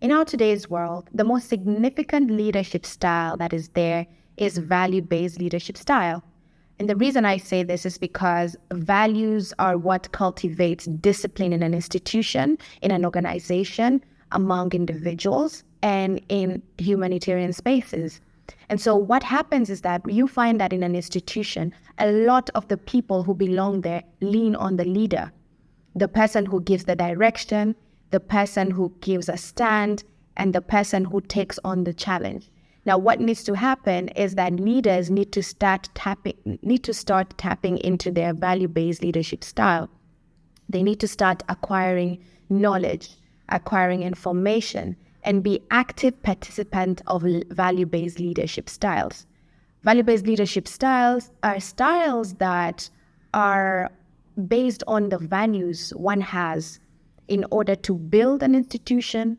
In our today's world, the most significant leadership style that is there is value-based leadership style. And the reason I say this is because values are what cultivates discipline in an institution, in an organization, among individuals, and in humanitarian spaces. And so what happens is that you find that in an institution, a lot of the people who belong there lean on the leader, the person who gives the direction, the person who gives a stand, and the person who takes on the challenge. Now, what needs to happen is that leaders need to start tapping into their value-based leadership style. They need to start acquiring knowledge, acquiring information, and be active participants of value-based leadership styles. Value-based leadership styles are styles that are based on the values one has in order to build an institution,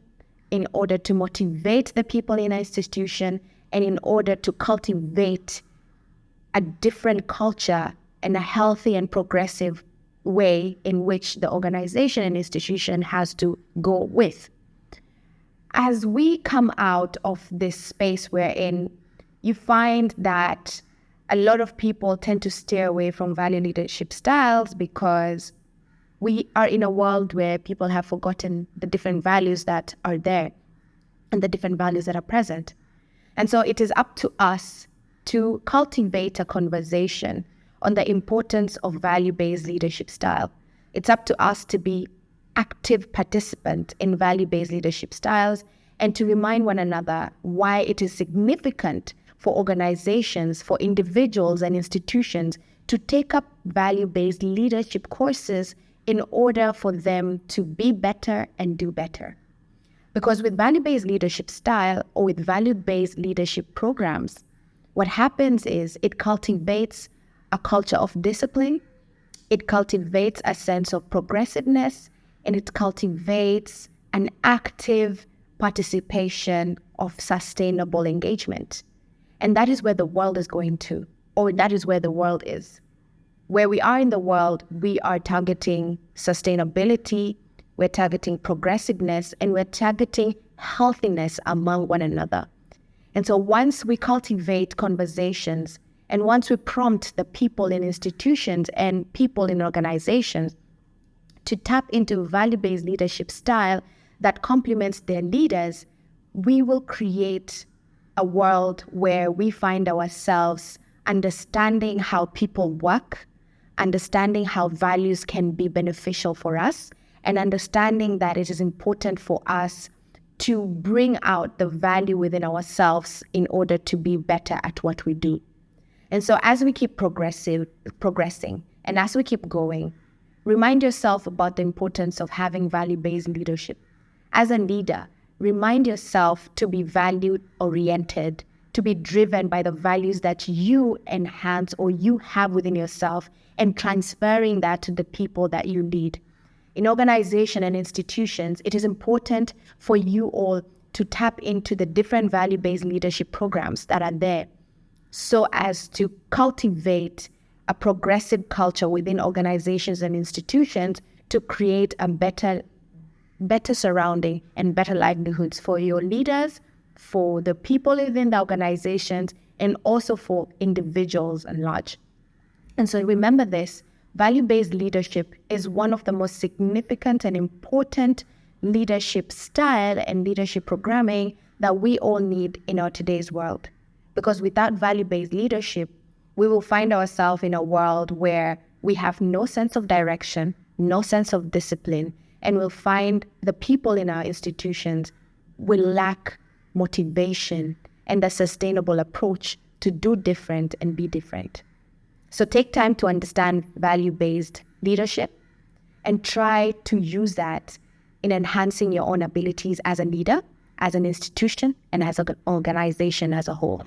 in order to motivate the people in an institution, and in order to cultivate a different culture and a healthy and progressive way in which the organization and institution has to go with. As we come out of this space we're in, you find that a lot of people tend to steer away from value leadership styles because we are in a world where people have forgotten the different values that are there and the different values that are present. And so it is up to us to cultivate a conversation on the importance of value-based leadership style. It's up to us to be active participant in value-based leadership styles and to remind one another why it is significant for organizations, for individuals and institutions to take up value-based leadership courses in order for them to be better and do better. Because with value-based leadership style or with value-based leadership programs, what happens is it cultivates a culture of discipline, it cultivates a sense of progressiveness, and it cultivates an active participation of sustainable engagement. And that is where the world is going to, or that is where the world is. Where we are in the world, we are targeting sustainability, we're targeting progressiveness, and we're targeting healthiness among one another. And so once we cultivate conversations, and once we prompt the people in institutions and people in organizations to tap into value-based leadership style that complements their leaders, we will create a world where we find ourselves understanding how people work, understanding how values can be beneficial for us, and understanding that it is important for us to bring out the value within ourselves in order to be better at what we do. And so as we keep progressing, and as we keep going, remind yourself about the importance of having value-based leadership. As a leader, remind yourself to be value-oriented, to be driven by the values that you enhance or you have within yourself and transferring that to the people that you lead. In organizations and institutions, it is important for you all to tap into the different value-based leadership programs that are there so as to cultivate a progressive culture within organizations and institutions to create a better surrounding and better livelihoods for your leaders, for the people within the organizations, and also for individuals at large. And so remember this, value-based leadership is one of the most significant and important leadership style and leadership programming that we all need in our today's world. Because without value-based leadership, we will find ourselves in a world where we have no sense of direction, no sense of discipline, and we'll find the people in our institutions will lack motivation and a sustainable approach to do different and be different. So take time to understand value-based leadership and try to use that in enhancing your own abilities as a leader, as an institution, and as an organization as a whole.